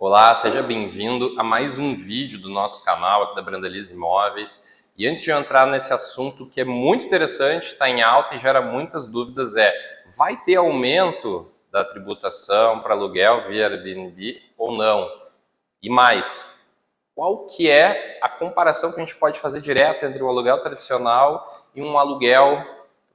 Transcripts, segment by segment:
Olá, seja bem-vindo a mais um vídeo do nosso canal aqui da Brandalize Imóveis. E antes de eu entrar nesse assunto que é muito interessante, está em alta e gera muitas dúvidas, vai ter aumento da tributação para aluguel via Airbnb ou não? E mais, qual que é a comparação que a gente pode fazer direto entre um aluguel tradicional e um aluguel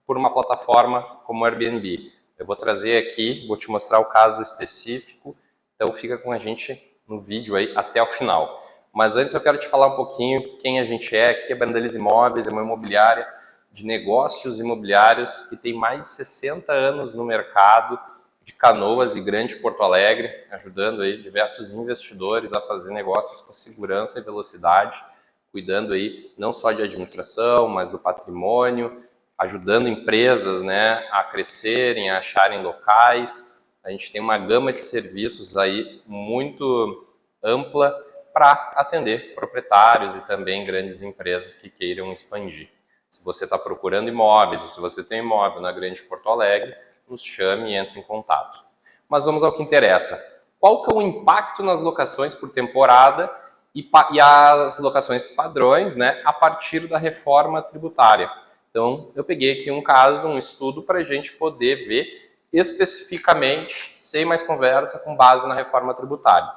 por uma plataforma como o Airbnb? Eu vou trazer aqui, vou te mostrar o caso específico, então fica com a gente no vídeo aí até o final. Mas antes eu quero te falar um pouquinho quem a gente é. Aqui é Brandalize Imóveis, é uma imobiliária de negócios imobiliários que tem mais de 60 anos no mercado de Canoas e Grande Porto Alegre, ajudando aí diversos investidores a fazer negócios com segurança e velocidade, cuidando aí não só de administração, mas do patrimônio, ajudando empresas, né, a crescerem, a acharem locais. A gente tem uma gama de serviços aí muito ampla para atender proprietários e também grandes empresas que queiram expandir. Se você está procurando imóveis ou se você tem imóvel na Grande Porto Alegre, nos chame e entre em contato. Mas vamos ao que interessa. Qual que é o impacto nas locações por temporada e as locações padrões, né, a partir da reforma tributária? Então, eu peguei aqui um caso, um estudo para a gente poder ver especificamente, sem mais conversa, com base na reforma tributária.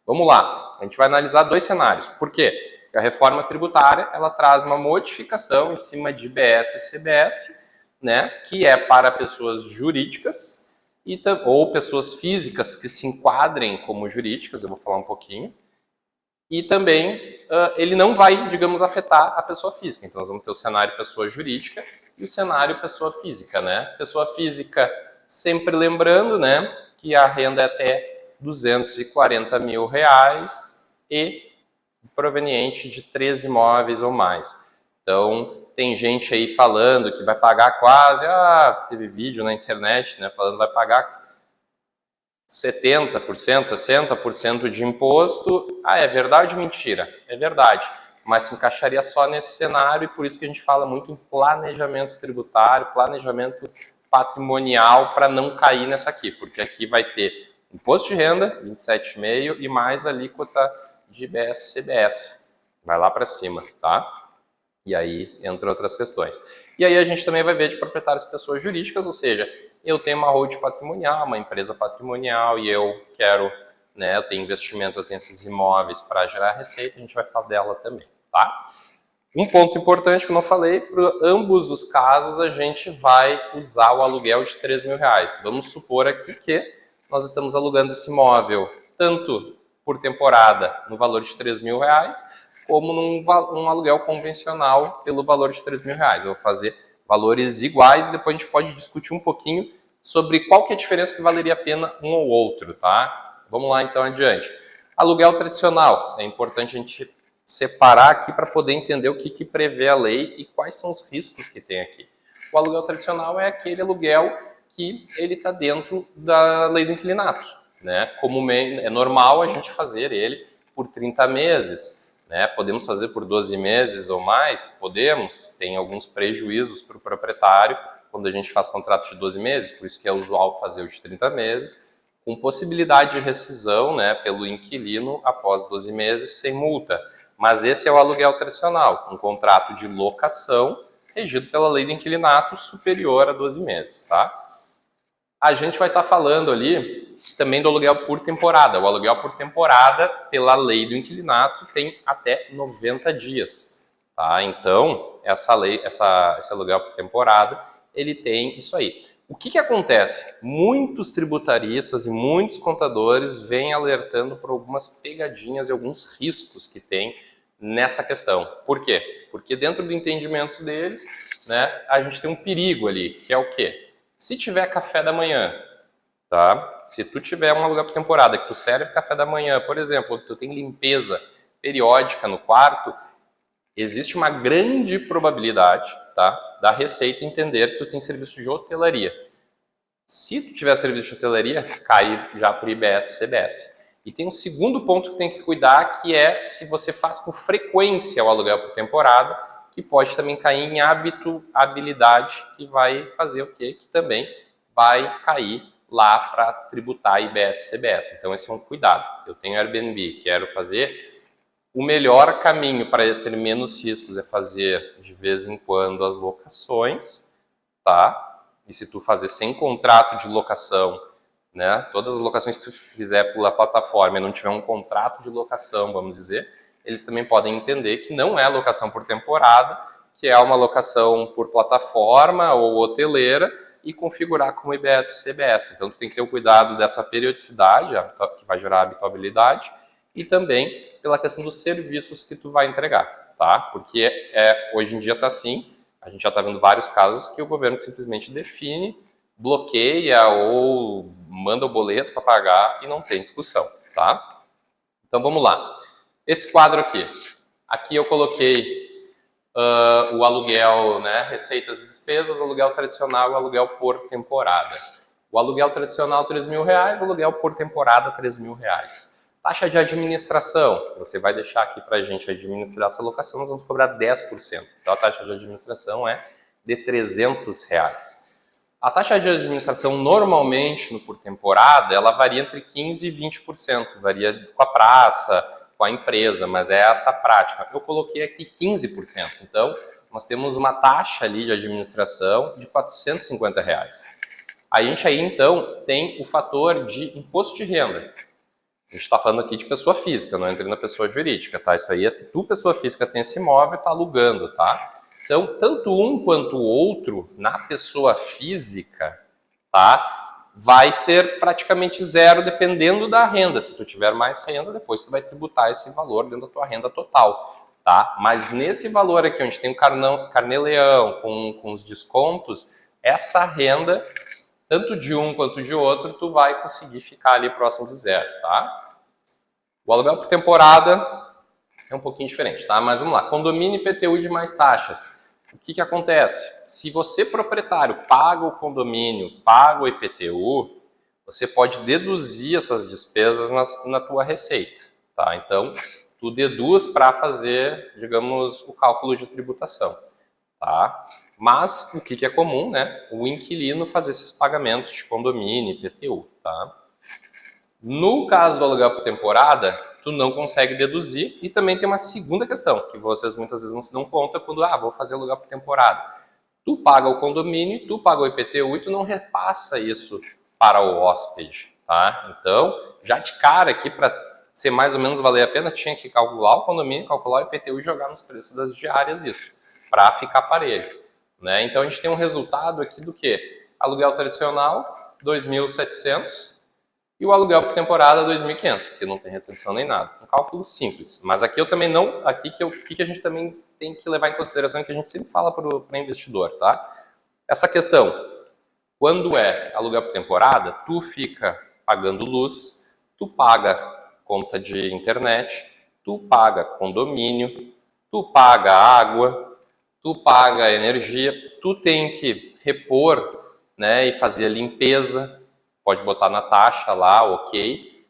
Vamos lá, a gente vai analisar dois cenários. Por quê? Porque a reforma tributária ela traz uma modificação em cima de IBS e CBS, né, que é para pessoas jurídicas ou pessoas físicas que se enquadrem como jurídicas, eu vou falar um pouquinho. E também ele não vai, digamos, afetar a pessoa física. Então, nós vamos ter o cenário pessoa jurídica e o cenário pessoa física, né? Pessoa física, sempre lembrando, né, que a renda é até 240 mil reais e proveniente de 13 imóveis ou mais. Então, tem gente aí falando que vai pagar quase, teve vídeo na internet, né, falando que vai pagar 70%, 60% de imposto. É verdade ou mentira? É verdade, mas se encaixaria só nesse cenário e por isso que a gente fala muito em planejamento tributário, planejamento patrimonial para não cair nessa aqui, porque aqui vai ter imposto de renda, 27,5% e mais alíquota de IBS e CBS. Vai lá para cima, tá? E aí, entre outras questões. E aí a gente também vai ver de proprietários pessoas jurídicas, ou seja, eu tenho uma holding patrimonial, uma empresa patrimonial e eu quero, né, eu tenho investimentos, eu tenho esses imóveis para gerar receita, a gente vai falar dela também, tá? Um ponto importante que eu não falei, para ambos os casos a gente vai usar o aluguel de 3 mil reais. Vamos supor aqui que nós estamos alugando esse imóvel tanto por temporada no valor de 3 mil reais, como num aluguel convencional pelo valor de 3 mil reais. Eu vou fazer valores iguais e depois a gente pode discutir um pouquinho sobre qual que é a diferença que valeria a pena um ou outro, tá? Vamos lá então adiante. Aluguel tradicional, é importante a gente separar aqui para poder entender o que prevê a lei e quais são os riscos que tem aqui. O aluguel tradicional é aquele aluguel que ele está dentro da lei do inquilinato, né? Como é normal a gente fazer ele por 30 meses, né? Podemos fazer por 12 meses ou mais? Podemos. Tem alguns prejuízos para o proprietário quando a gente faz contrato de 12 meses, por isso que é usual fazer o de 30 meses, com possibilidade de rescisão, né, pelo inquilino após 12 meses sem multa. Mas esse é o aluguel tradicional, um contrato de locação regido pela lei do inquilinato superior a 12 meses, tá? A gente vai estar falando ali também do aluguel por temporada. O aluguel por temporada, pela lei do inquilinato, tem até 90 dias, tá? Então, esse aluguel por temporada, ele tem isso aí. O que acontece? Muitos tributaristas e muitos contadores vêm alertando por algumas pegadinhas e alguns riscos que tem nessa questão. Por quê? Porque dentro do entendimento deles, né, a gente tem um perigo ali, que é o quê? Se tiver café da manhã, tá? Se tu tiver um aluguel por temporada, que tu serve café da manhã, por exemplo, tu tem limpeza periódica no quarto, existe uma grande probabilidade, tá, da Receita entender que tu tem serviço de hotelaria. Se tu tiver serviço de hotelaria, cai já para o IBS e CBS. E tem um segundo ponto que tem que cuidar, que é se você faz com frequência o aluguel por temporada, que pode também cair em habitabilidade, que vai fazer o quê? Que também vai cair lá para tributar IBS e CBS. Então esse é um cuidado. Eu tenho Airbnb, quero fazer, o melhor caminho para ter menos riscos é fazer de vez em quando as locações, tá? E se tu fazer sem contrato de locação, né? Todas as locações que tu fizer pela plataforma e não tiver um contrato de locação, vamos dizer, eles também podem entender que não é locação por temporada, que é uma locação por plataforma ou hoteleira e configurar como IBS e CBS. Então, tu tem que ter o cuidado dessa periodicidade, que vai gerar habituabilidade, e também pela questão dos serviços que tu vai entregar, tá? Porque hoje em dia está assim, a gente já está vendo vários casos que o governo simplesmente define, bloqueia ou manda o boleto para pagar e não tem discussão, tá? Então, vamos lá. Esse quadro aqui eu coloquei o aluguel, né, receitas e despesas, aluguel tradicional e aluguel por temporada. O aluguel tradicional R$3.000, aluguel por temporada R$3.000. Taxa de administração, você vai deixar aqui para a gente administrar essa locação, nós vamos cobrar 10%. Então a taxa de administração é de R$300. A taxa de administração normalmente no por temporada, ela varia entre 15% e 20%, varia com a praça, com a empresa, mas é essa a prática. Eu coloquei aqui 15%, então nós temos uma taxa ali de administração de R$450. A gente aí então tem o fator de imposto de renda. A gente está falando aqui de pessoa física, não entra na pessoa jurídica, tá? Isso aí é se tu, pessoa física, tem esse imóvel, tá alugando, tá? Então, tanto um quanto o outro, na pessoa física, tá? Vai ser praticamente zero, dependendo da renda. Se tu tiver mais renda, depois tu vai tributar esse valor dentro da tua renda total, tá? Mas nesse valor aqui, onde tem o carnê-leão com os descontos, essa renda, tanto de um quanto de outro, tu vai conseguir ficar ali próximo de zero, tá? O aluguel por temporada é um pouquinho diferente, tá? Mas vamos lá. Condomínio IPTU e demais taxas. O que acontece? Se você, proprietário, paga o condomínio, paga o IPTU, você pode deduzir essas despesas na tua receita, tá? Então, tu deduz para fazer, digamos, o cálculo de tributação, tá? Mas o que é comum, né? O inquilino fazer esses pagamentos de condomínio, IPTU, tá? No caso do aluguel por temporada, tu não consegue deduzir, e também tem uma segunda questão, que vocês muitas vezes não se dão conta quando, vou fazer aluguel por temporada. Tu paga o condomínio, tu paga o IPTU e tu não repassa isso para o hóspede, tá? Então, já de cara aqui, para ser mais ou menos valer a pena, tinha que calcular o condomínio, calcular o IPTU e jogar nos preços das diárias isso, para ficar parelho, né? Então, a gente tem um resultado aqui do quê? Aluguel tradicional, 2.700, e o aluguel por temporada, 2.500, porque não tem retenção nem nada. Um cálculo simples. Mas aqui eu também não... Aqui que a gente também tem que levar em consideração, que a gente sempre fala para investidor, tá? Essa questão, quando é aluguel por temporada, tu fica pagando luz, tu paga conta de internet, tu paga condomínio, tu paga água, tu paga energia, tu tem que repor, né, e fazer a limpeza, pode botar na taxa lá, ok.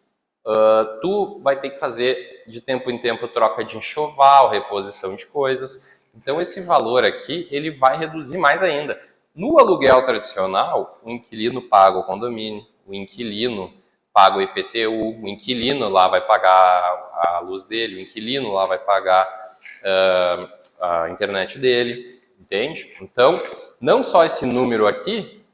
Tu vai ter que fazer de tempo em tempo troca de enxoval, reposição de coisas. Então esse valor aqui, ele vai reduzir mais ainda. No aluguel tradicional, o inquilino paga o condomínio, o inquilino paga o IPTU, o inquilino lá vai pagar a luz dele, o inquilino lá vai pagar a internet dele, entende? Então, não só esse número aqui,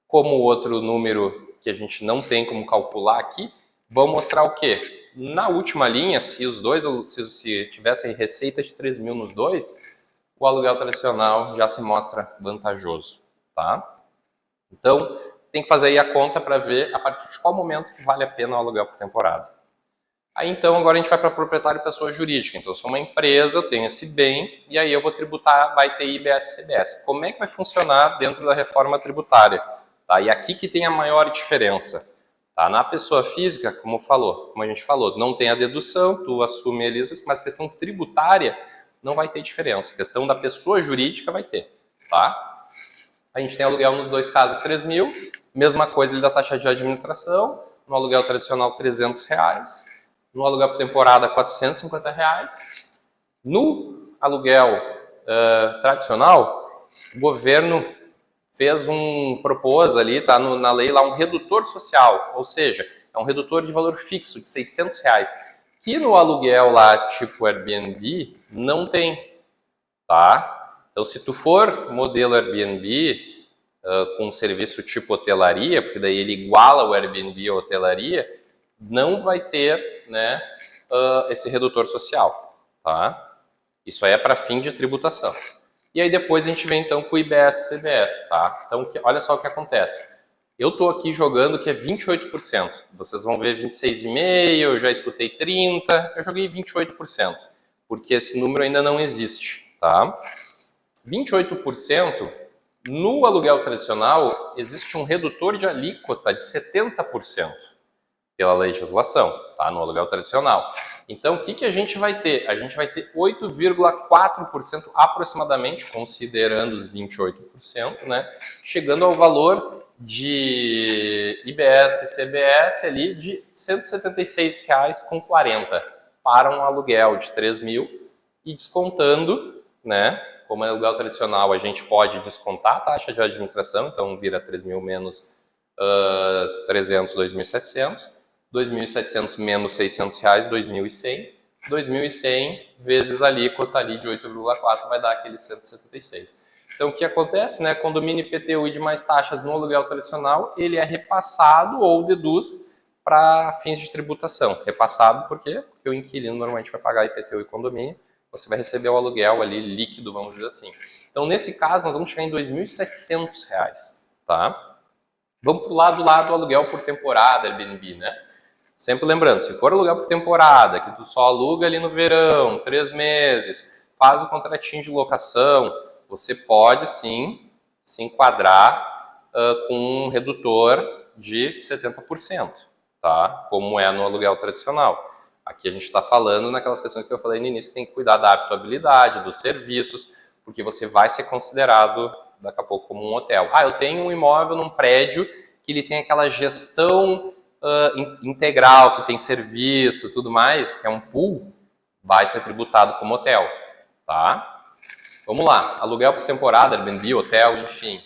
como o outro número que a gente não tem como calcular aqui, vão mostrar o quê? Na última linha, se os dois, se tivessem receita de 3.000 nos dois, o aluguel tradicional já se mostra vantajoso, tá? Então, tem que fazer aí a conta para ver a partir de qual momento que vale a pena o aluguel por temporada. Aí, então, agora a gente vai para proprietário e pessoa jurídica. Então, eu sou uma empresa, eu tenho esse bem, e aí eu vou tributar, vai ter IBS e CBS. Como é que vai funcionar dentro da reforma tributária? Tá? E aqui que tem a maior diferença. Tá? Na pessoa física, como a gente falou, não tem a dedução, tu assume ali, mas questão tributária não vai ter diferença. A questão da pessoa jurídica vai ter. Tá? A gente tem aluguel nos dois casos 3.000, mesma coisa ali da taxa de administração, no aluguel tradicional R$300, no aluguel por temporada R$450. No aluguel tradicional, o governo propôs ali, tá na lei lá, um redutor social, ou seja, é um redutor de valor fixo de R$600, que no aluguel lá, tipo Airbnb, não tem, tá? Então, se tu for modelo Airbnb, com um serviço tipo hotelaria, porque daí ele iguala o Airbnb à hotelaria, não vai ter, né, esse redutor social, tá? Isso aí é para fim de tributação. E aí depois a gente vem então com o IBS-CBS, tá? Então, olha só o que acontece. Eu tô aqui jogando que é 28%. Vocês vão ver 26,5%, eu já escutei 30%, eu joguei 28%, porque esse número ainda não existe, tá? 28%, no aluguel tradicional, existe um redutor de alíquota de 70% pela legislação, tá? No aluguel tradicional. Então, o que a gente vai ter? A gente vai ter 8,4% aproximadamente, considerando os 28%, né? Chegando ao valor de IBS e CBS ali de R$ 176,40 para um aluguel de 3 mil e descontando, né? Como é aluguel tradicional, a gente pode descontar a taxa de administração, então vira 3 mil menos 300, 2.700, 2.700 menos R$600, 2.100, 2.100 vezes a alíquota ali de 8,4 vai dar aquele 176. Então, o que acontece, né? Condomínio IPTU e demais taxas no aluguel tradicional, ele é repassado ou deduz para fins de tributação. Repassado por quê? Porque o inquilino normalmente vai pagar IPTU e condomínio, você vai receber o aluguel ali líquido, vamos dizer assim. Então, nesse caso, nós vamos chegar em R$2.700, tá? Vamos para o lado do aluguel por temporada, Airbnb, né? Sempre lembrando, se for aluguel por temporada, que tu só aluga ali no verão, 3 meses, faz o contratinho de locação, você pode sim se enquadrar com um redutor de 70%, tá? Como é no aluguel tradicional. Aqui a gente está falando naquelas questões que eu falei no início, tem que cuidar da habitabilidade, dos serviços, porque você vai ser considerado daqui a pouco como um hotel. Ah, eu tenho um imóvel num prédio que ele tem aquela gestão integral, que tem serviço, tudo mais, que é um pool, vai ser tributado como hotel, tá? Vamos lá, aluguel por temporada, Airbnb, hotel, enfim.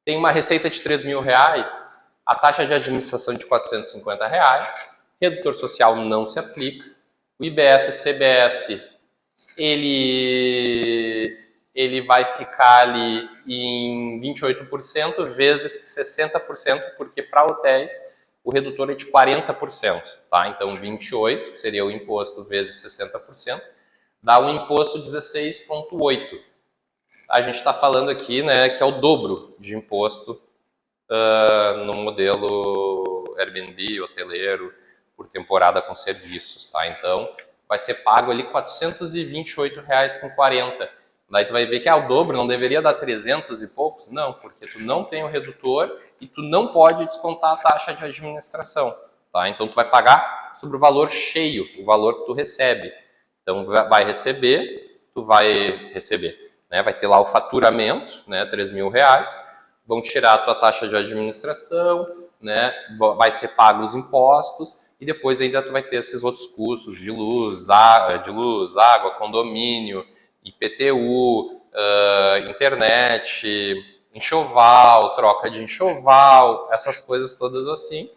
Tem uma receita de R$3.000, a taxa de administração de R$450, redutor social não se aplica, o IBS-CBS, ele vai ficar ali em 28% vezes 60%, porque para hotéis o redutor é de 40%, tá? Então 28, que seria o imposto vezes 60%, dá um imposto 16,8%. A gente está falando aqui, né, que é o dobro de imposto no modelo Airbnb, hoteleiro, por temporada com serviços, tá? Então vai ser pago ali R$428,40. Daí tu vai ver que o dobro não deveria dar 300 e poucos? Não, porque tu não tem o redutor e tu não pode descontar a taxa de administração, tá? Então tu vai pagar sobre o valor cheio, o valor que tu recebe. Então vai receber, né? Vai ter lá o faturamento, né? R$3.000, vão tirar a tua taxa de administração, né? Vai ser pago os impostos e depois ainda tu vai ter esses outros custos de luz, água, condomínio, IPTU, internet, enxoval, troca de enxoval, essas coisas todas assim.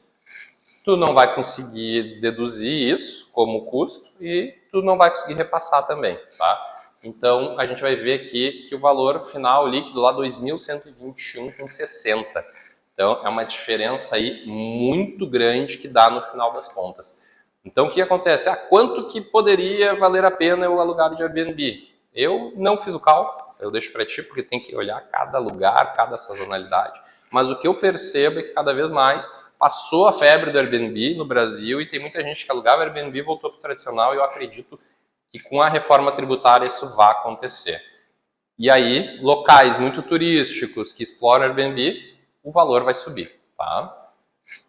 Tu não vai conseguir deduzir isso como custo e tu não vai conseguir repassar também, tá? Então, a gente vai ver aqui que o valor final líquido lá 2.121,60. Então, é uma diferença aí muito grande que dá no final das contas. Então, o que acontece? Quanto que poderia valer a pena eu alugar de Airbnb? Eu não fiz o cálculo, eu deixo para ti, porque tem que olhar cada lugar, cada sazonalidade. Mas o que eu percebo é que cada vez mais passou a febre do Airbnb no Brasil e tem muita gente que alugava Airbnb e voltou para o tradicional e eu acredito que com a reforma tributária isso vai acontecer. E aí, locais muito turísticos que exploram Airbnb, o valor vai subir, tá?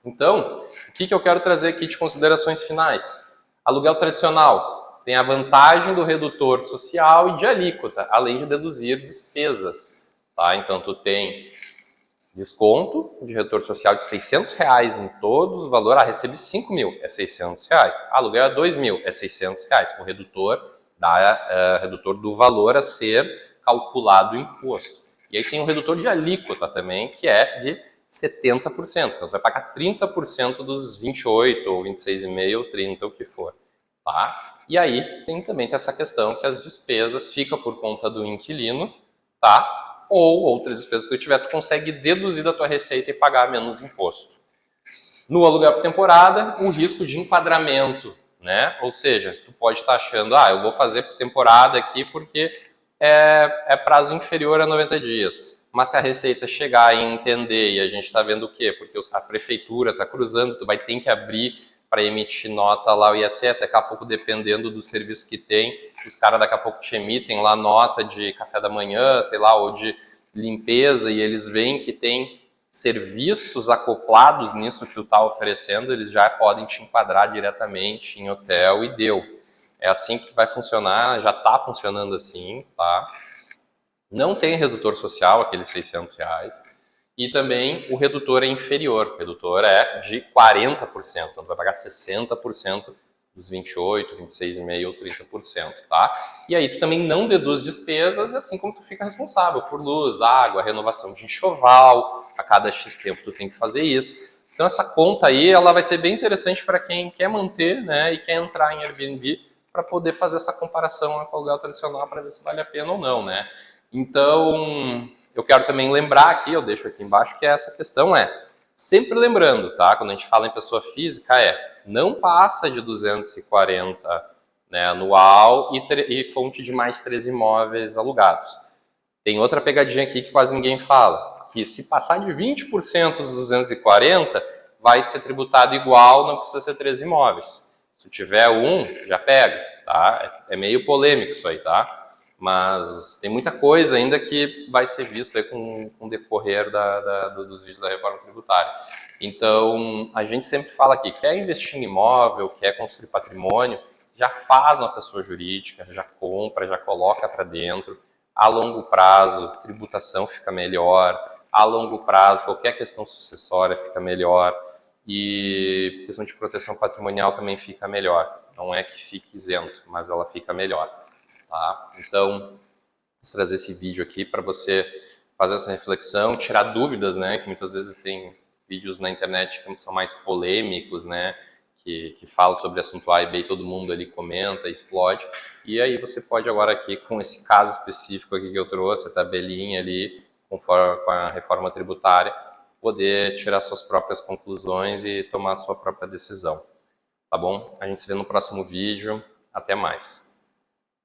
Então, o que eu quero trazer aqui de considerações finais? Aluguel tradicional tem a vantagem do redutor social e de alíquota, além de deduzir despesas, tá? Então, tu tem desconto de redutor social de R$600 em todos os valores. Recebe 5 mil, é R$600. Aluguel é 2 mil, é R$600. Com redutor do valor a ser calculado o imposto. E aí tem um redutor de alíquota também, que é de 70%. Então, tu vai pagar 30% dos 28, ou 26,5, ou 30, o que for. Tá? E aí também tem essa questão que as despesas ficam por conta do inquilino, tá? Ou outras despesas que tu tiver, tu consegue deduzir da tua receita e pagar menos imposto. No aluguel por temporada, o risco de enquadramento, né? Ou seja, tu pode estar achando, eu vou fazer por temporada aqui porque é prazo inferior a 90 dias. Mas se a Receita chegar e entender, e a gente está vendo o quê? Porque a prefeitura está cruzando, tu vai ter que abrir para emitir nota lá o ISS, daqui a pouco, dependendo do serviço que tem, os caras daqui a pouco te emitem lá nota de café da manhã, sei lá, ou de limpeza, e eles veem que tem serviços acoplados nisso que tu está oferecendo, eles já podem te enquadrar diretamente em hotel e deu. É assim que vai funcionar, já está funcionando assim, tá? Não tem redutor social, aqueles R$600, e também o redutor é inferior, o redutor é de 40%, então tu vai pagar 60% dos 28, 26,5% ou 30%, tá? E aí tu também não deduz despesas, assim como tu fica responsável por luz, água, renovação de enxoval, a cada X tempo tu tem que fazer isso. Então essa conta aí, ela vai ser bem interessante para quem quer manter, né, e quer entrar em Airbnb para poder fazer essa comparação com o aluguel tradicional para ver se vale a pena ou não, né? Então, eu quero também lembrar aqui, eu deixo aqui embaixo, que essa questão sempre lembrando, tá? Quando a gente fala em pessoa física, não passa de 240, né, anual e fonte de mais 3 imóveis alugados. Tem outra pegadinha aqui que quase ninguém fala, que se passar de 20% dos 240, vai ser tributado igual, não precisa ser 3 imóveis. Se tiver um, já pega, tá? É meio polêmico isso aí, tá? Mas tem muita coisa ainda que vai ser visto aí com o decorrer dos vídeos da reforma tributária. Então, a gente sempre fala aqui, quer investir em imóvel, quer construir patrimônio, já faz uma pessoa jurídica, já compra, já coloca para dentro. A longo prazo, tributação fica melhor. A longo prazo, qualquer questão sucessória fica melhor. E questão de proteção patrimonial também fica melhor. Não é que fique isento, mas ela fica melhor. Tá? Então, vou trazer esse vídeo aqui para você fazer essa reflexão, tirar dúvidas, né? Que muitas vezes tem vídeos na internet que são mais polêmicos, né? Que falam sobre assunto A e B e todo mundo ali comenta, explode. E aí você pode agora aqui, com esse caso específico aqui que eu trouxe, a tabelinha ali, com a reforma tributária, poder tirar suas próprias conclusões e tomar a sua própria decisão. Tá bom? A gente se vê no próximo vídeo. Até mais.